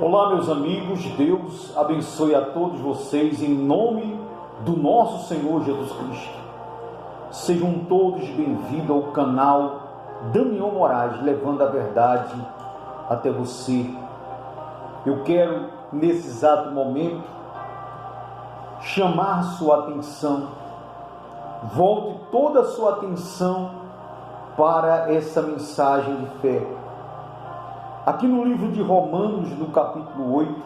Olá, meus amigos, Deus abençoe a todos vocês em nome do nosso Senhor Jesus Cristo. Sejam todos bem-vindos ao canal Damião Moraes, levando a verdade até você. Eu quero, nesse exato momento, chamar sua atenção. Volte toda a sua atenção para essa mensagem de fé. Aqui no livro de Romanos, no capítulo 8,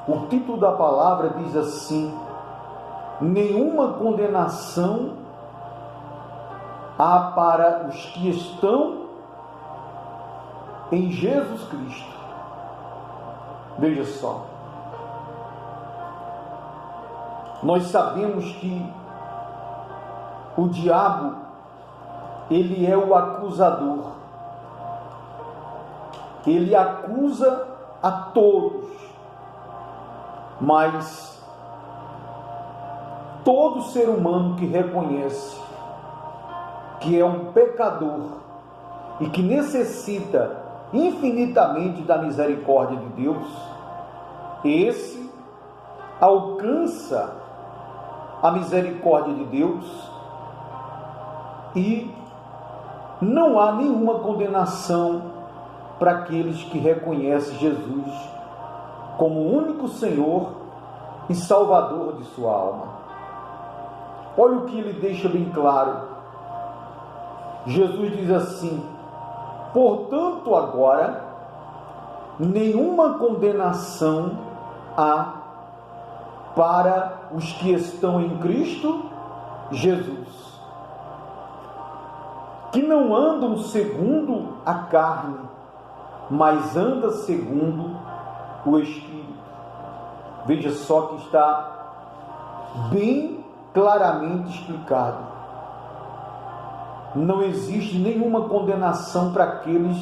o título da palavra diz assim: nenhuma condenação há para os que estão em Jesus Cristo. Veja só, nós sabemos que o diabo, ele é o acusador. Ele acusa a todos, mas todo ser humano que reconhece que é um pecador e que necessita infinitamente da misericórdia de Deus, esse alcança a misericórdia de Deus e não há nenhuma condenação para aqueles que reconhecem Jesus como o único Senhor e Salvador de sua alma. Olha o que ele deixa bem claro. Jesus diz assim: portanto, agora, nenhuma condenação há para os que estão em Cristo Jesus, que não andam segundo a carne, mas anda segundo o Espírito. Veja só que está bem claramente explicado. Não existe nenhuma condenação para aqueles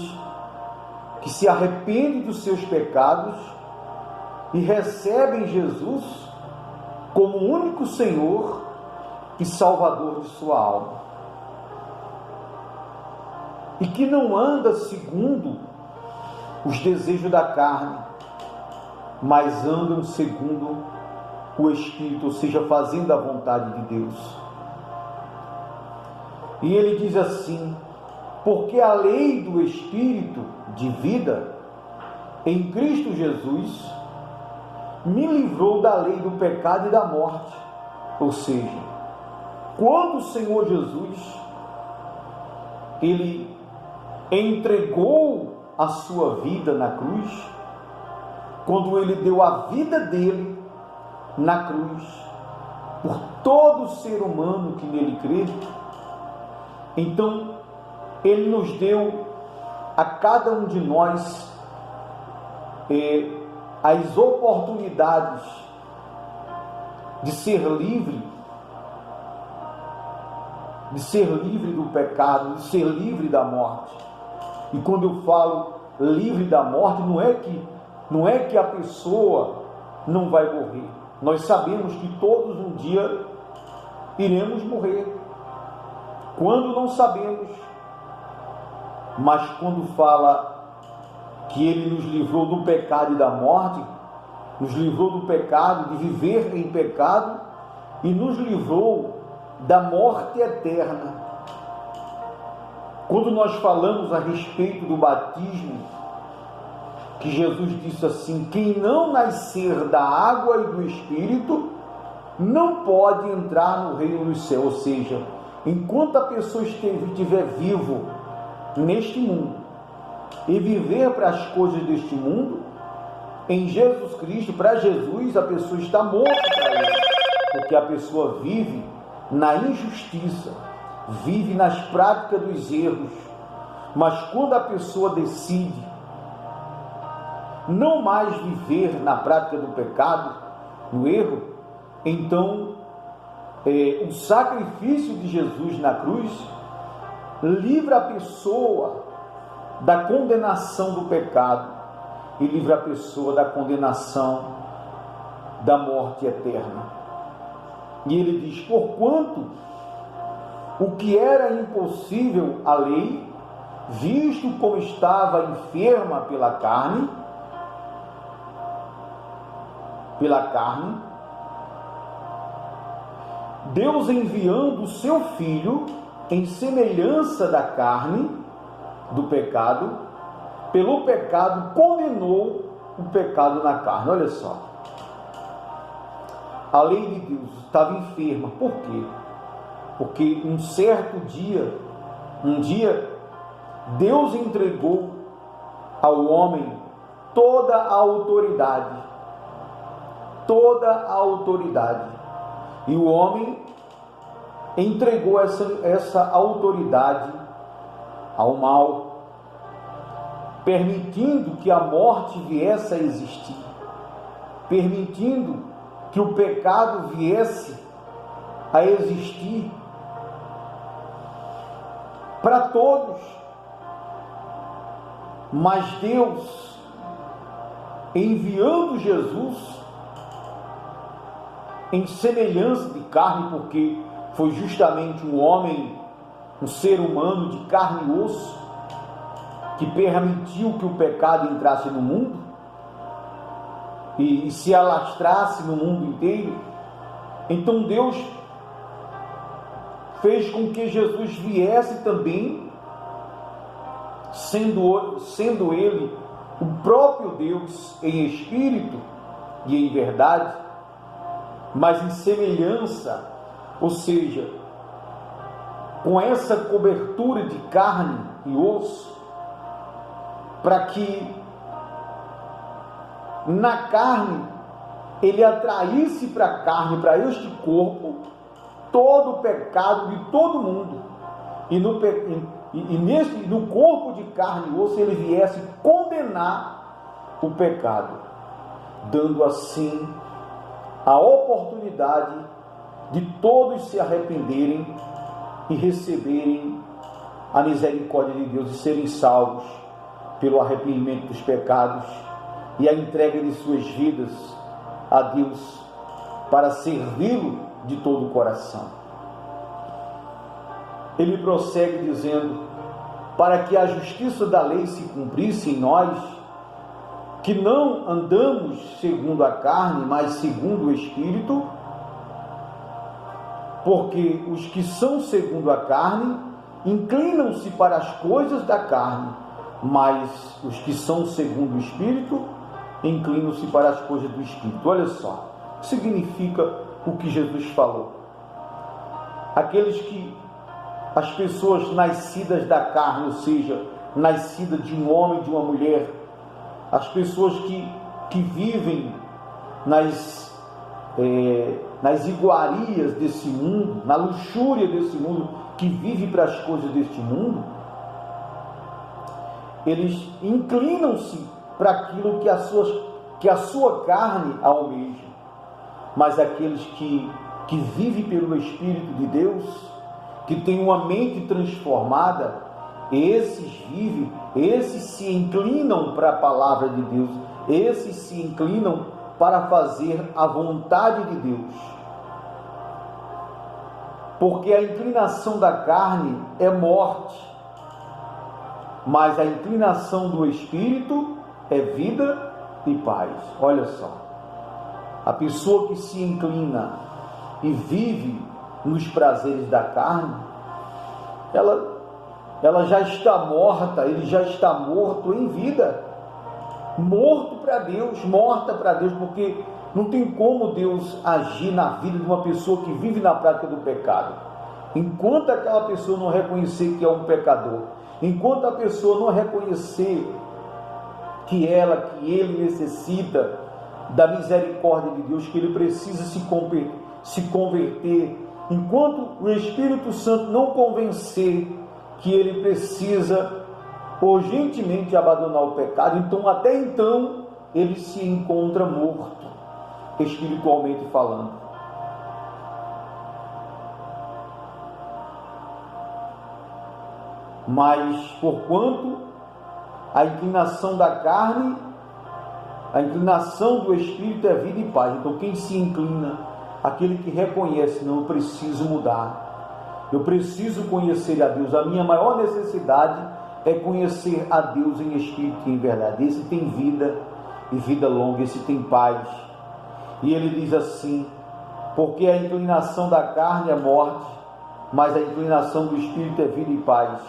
que se arrependem dos seus pecados e recebem Jesus como o único Senhor e Salvador de sua alma. E que não anda segundo os desejos da carne, mas andam segundo o Espírito, ou seja, fazendo a vontade de Deus. E ele diz assim: porque a lei do Espírito de vida em Cristo Jesus me livrou da lei do pecado e da morte. Ou seja, quando o Senhor Jesus, ele entregou a sua vida na cruz, quando ele deu a vida dele na cruz por todo ser humano que nele crê, então ele nos deu a cada um de nós as oportunidades de ser livre do pecado, de ser livre da morte. E quando eu falo livre da morte, não é que a pessoa não vai morrer. Nós sabemos que todos um dia iremos morrer. Quando não sabemos, mas quando fala que ele nos livrou do pecado e da morte, nos livrou do pecado, de viver em pecado, e nos livrou da morte eterna. Quando nós falamos a respeito do batismo, que Jesus disse assim: quem não nascer da água e do Espírito não pode entrar no reino dos céus. Ou seja, enquanto a pessoa estiver vivo neste mundo e viver para as coisas deste mundo, em Jesus Cristo, para Jesus, a pessoa está morta para ele, porque a pessoa vive na injustiça, vive nas práticas dos erros. Mas quando a pessoa decide não mais viver na prática do pecado, no erro, então o sacrifício de Jesus na cruz livra a pessoa da condenação do pecado e livra a pessoa da condenação da morte eterna. E ele diz: porquanto o que era impossível à lei, visto como estava enferma pela carne, pela carne, Deus enviando o seu Filho em semelhança da carne, do pecado, pelo pecado condenou o pecado na carne. Olha só, a lei de Deus estava enferma. Por quê? Porque um certo dia, Deus entregou ao homem toda a autoridade, e o homem entregou essa autoridade ao mal, permitindo que a morte viesse a existir, permitindo que o pecado viesse a existir para todos. Mas Deus, enviando Jesus em semelhança de carne, porque foi justamente um homem, um ser humano de carne e osso, que permitiu que o pecado entrasse no mundo e se alastrasse no mundo inteiro. Então Deus fez com que Jesus viesse também, sendo Ele o próprio Deus em espírito e em verdade, mas em semelhança, ou seja, com essa cobertura de carne e osso, para que na carne Ele atraísse para a carne, para este corpo, todo o pecado de todo mundo, e no corpo de carne e osso Ele viesse condenar o pecado, dando assim a oportunidade de todos se arrependerem e receberem a misericórdia de Deus e serem salvos pelo arrependimento dos pecados e a entrega de suas vidas a Deus para servi-lo de todo o coração. Ele prossegue dizendo: para que a justiça da lei se cumprisse em nós, que não andamos segundo a carne, mas segundo o Espírito, porque os que são segundo a carne inclinam-se para as coisas da carne, mas os que são segundo o Espírito inclinam-se para as coisas do Espírito. Olha só, o que significa o que Jesus falou. As pessoas nascidas da carne, ou seja, nascidas de um homem e de uma mulher, as pessoas que vivem nas iguarias desse mundo, na luxúria desse mundo, que vive para as coisas deste mundo, eles inclinam-se para aquilo que a sua carne almeja. Mas aqueles que vivem pelo Espírito de Deus, que têm uma mente transformada, esses se inclinam para a palavra de Deus, esses se inclinam para fazer a vontade de Deus. Porque a inclinação da carne é morte, mas a inclinação do Espírito é vida e paz. Olha só, a pessoa que se inclina e vive nos prazeres da carne, ela já está morta, ele já está morto em vida, morto para Deus, morta para Deus, porque não tem como Deus agir na vida de uma pessoa que vive na prática do pecado. Enquanto aquela pessoa não reconhecer que é um pecador, enquanto a pessoa não reconhecer que ele necessita da misericórdia de Deus, que ele precisa se converter, enquanto o Espírito Santo não convencer que ele precisa urgentemente abandonar o pecado, então até então ele se encontra morto, espiritualmente falando. Mas porquanto a inclinação da carne, a inclinação do Espírito é vida e paz. Então quem se inclina, aquele que reconhece, não, eu preciso mudar, eu preciso conhecer a Deus, a minha maior necessidade é conhecer a Deus em espírito e em verdade. Esse tem vida e vida longa, esse tem paz. E ele diz assim: porque a inclinação da carne é morte, mas a inclinação do espírito é vida e paz.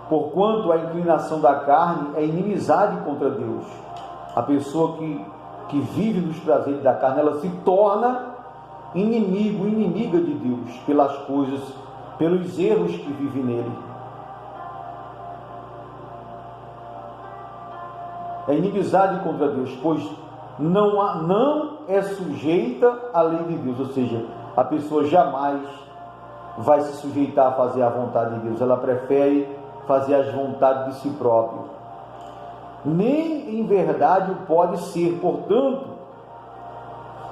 Porquanto a inclinação da carne é inimizade contra Deus. A pessoa que vive nos prazeres da carne, ela se torna inimiga de Deus, pelas coisas, pelos erros que vive nele. É inimizade contra Deus, pois não é sujeita à lei de Deus, ou seja, a pessoa jamais vai se sujeitar a fazer a vontade de Deus, ela prefere fazer as vontades de si próprio. Nem em verdade o pode ser, portanto,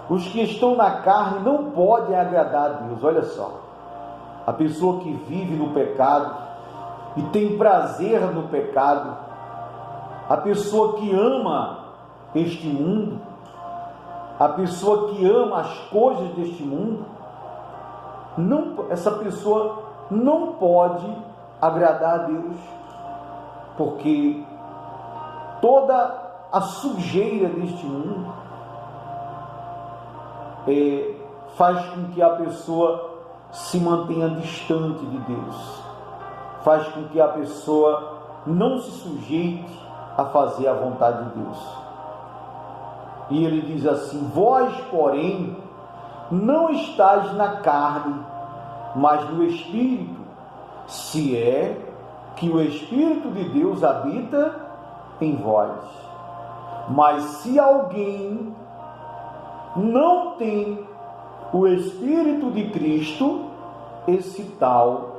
os que estão na carne não podem agradar a Deus. Olha só, a pessoa que vive no pecado e tem prazer no pecado, a pessoa que ama este mundo, a pessoa que ama as coisas deste mundo, essa pessoa não pode agradar a Deus, porque toda a sujeira deste mundo faz com que a pessoa se mantenha distante de Deus, faz com que a pessoa não se sujeite a fazer a vontade de Deus. E ele diz assim: vós, porém, não estáis na carne, mas no Espírito, se é que o Espírito de Deus habita em vós. Mas se alguém não tem o Espírito de Cristo, esse tal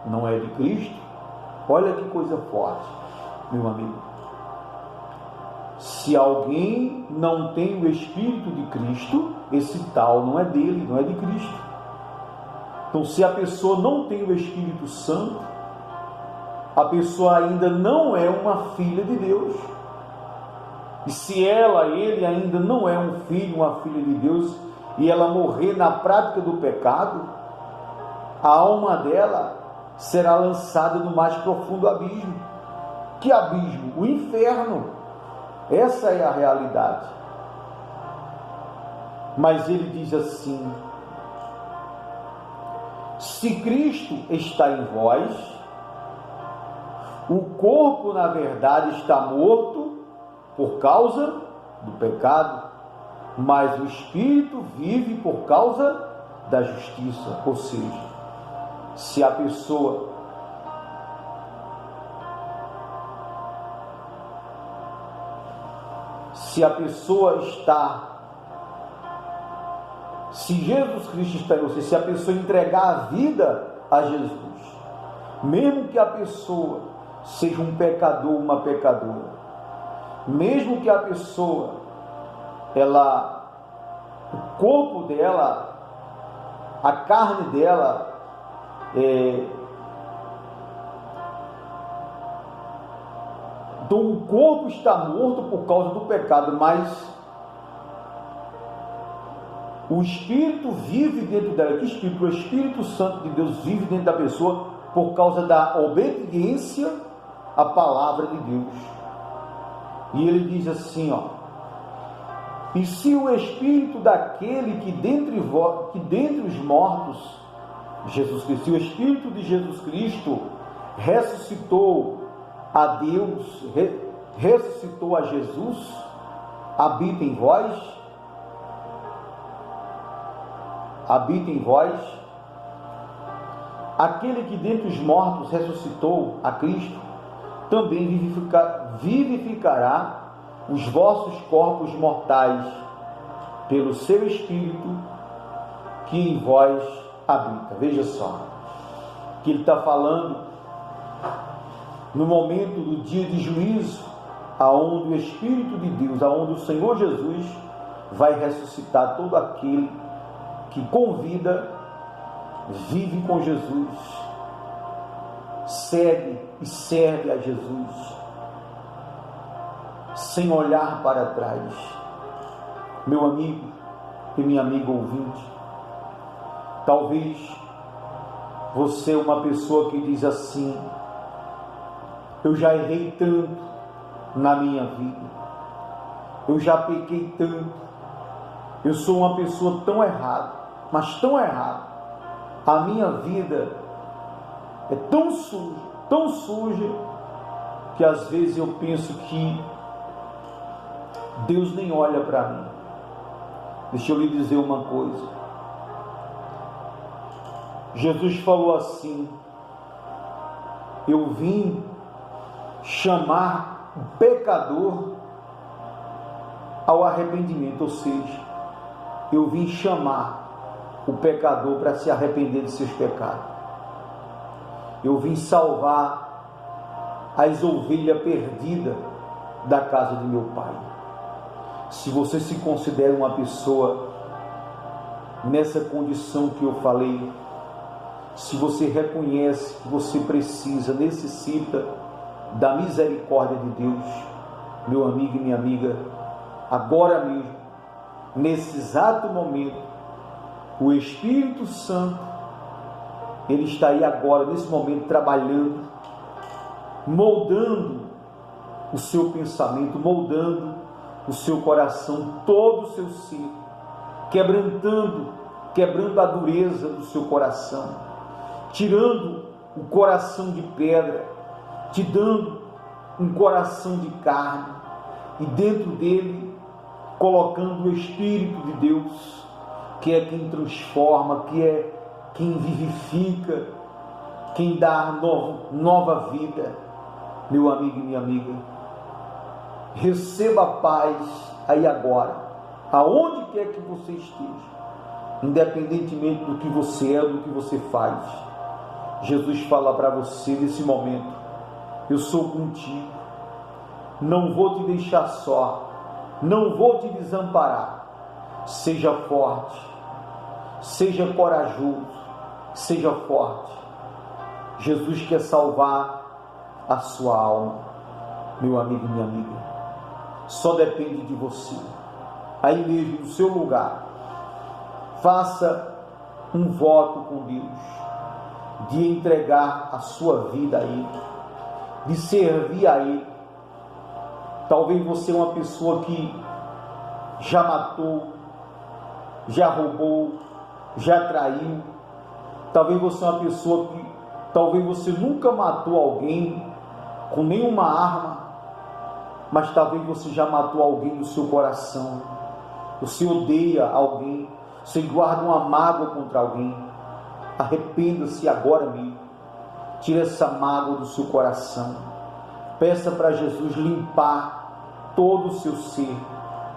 não é de Cristo. Olha que coisa forte, meu amigo. Se alguém não tem o Espírito de Cristo, esse tal não é dele, não é de Cristo. Então, se a pessoa não tem o Espírito Santo, a pessoa ainda não é uma filha de Deus. E se ele ainda não é um filho, uma filha de Deus, e ela morrer na prática do pecado, a alma dela será lançada no mais profundo abismo. Que abismo? O inferno. Essa é a realidade. Mas ele diz assim: se Cristo está em vós, o corpo na verdade está morto por causa do pecado, mas o espírito vive por causa da justiça. Ou seja, se a pessoa está, se Jesus Cristo está em você, se a pessoa entregar a vida a Jesus, mesmo que a pessoa seja um pecador, uma pecadora, mesmo que a pessoa, o corpo dela, a carne dela, então o corpo está morto por causa do pecado, mas o Espírito vive dentro dela. Que Espírito? O Espírito Santo de Deus vive dentro da pessoa por causa da obediência à palavra de Deus. E ele diz assim, e se o Espírito daquele que dentre os mortos, Jesus Cristo, se o Espírito de Jesus Cristo ressuscitou a Deus, ressuscitou a Jesus, habita em vós, aquele que dentre os mortos ressuscitou a Cristo, também vivificará os vossos corpos mortais pelo seu Espírito que em vós habita. Veja só, que ele está falando no momento do dia de juízo, aonde o Espírito de Deus, aonde o Senhor Jesus vai ressuscitar todo aquele que convida, vive com Jesus, segue e serve a Jesus, sem olhar para trás. Meu amigo e minha amiga ouvinte, talvez você é uma pessoa que diz assim: eu já errei tanto na minha vida, eu já pequei tanto, Eu sou uma pessoa tão errada, mas tão errada. A minha vida é tão suja, que às vezes eu penso que Deus nem olha para mim. Deixa eu lhe dizer uma coisa. Jesus falou assim: eu vim chamar o pecador ao arrependimento, ou seja, eu vim chamar o pecador para se arrepender de seus pecados. Eu vim salvar as ovelhas perdidas da casa de meu Pai. Se você se considera uma pessoa nessa condição que eu falei, se você reconhece que você precisa, necessita da misericórdia de Deus, meu amigo e minha amiga, agora mesmo, nesse exato momento, o Espírito Santo, ele está aí agora, nesse momento, trabalhando, moldando o seu pensamento, moldando o seu coração, todo o seu ser, quebrando a dureza do seu coração, tirando o coração de pedra, te dando um coração de carne, e dentro dele colocando o Espírito de Deus, que é quem transforma, que é quem vivifica, quem dá nova vida. Meu amigo e minha amiga, receba a paz aí agora, aonde quer que você esteja, independentemente do que você é, do que você faz. Jesus fala para você nesse momento: eu sou contigo, não vou te deixar só, não vou te desamparar. Seja forte, seja corajoso, seja forte. Jesus quer salvar a sua alma, meu amigo e minha amiga. Só depende de você. Aí mesmo, no seu lugar, faça um voto com Deus, de entregar a sua vida a Ele, de servir a Ele. Talvez você é uma pessoa que já matou, já roubou, já traiu. Talvez você é uma pessoa que, talvez você nunca matou alguém com nenhuma arma, mas talvez você já matou alguém no seu coração. Você odeia alguém, você guarda uma mágoa contra alguém. Arrependa-se agora mesmo. Tire essa mágoa do seu coração. Peça para Jesus limpar todo o seu ser,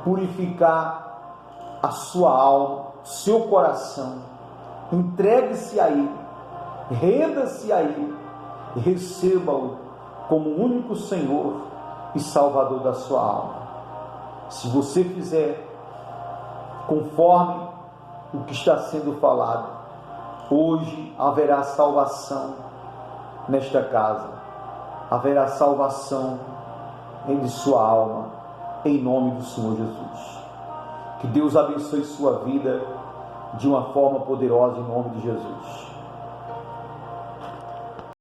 purificar a sua alma, seu coração. Entregue-se a Ele, renda-se a Ele, receba-o como o único Senhor e Salvador da sua alma. Se você fizer conforme o que está sendo falado, hoje haverá salvação nesta casa, haverá salvação em sua alma, em nome do Senhor Jesus. Que Deus abençoe sua vida de uma forma poderosa, em nome de Jesus.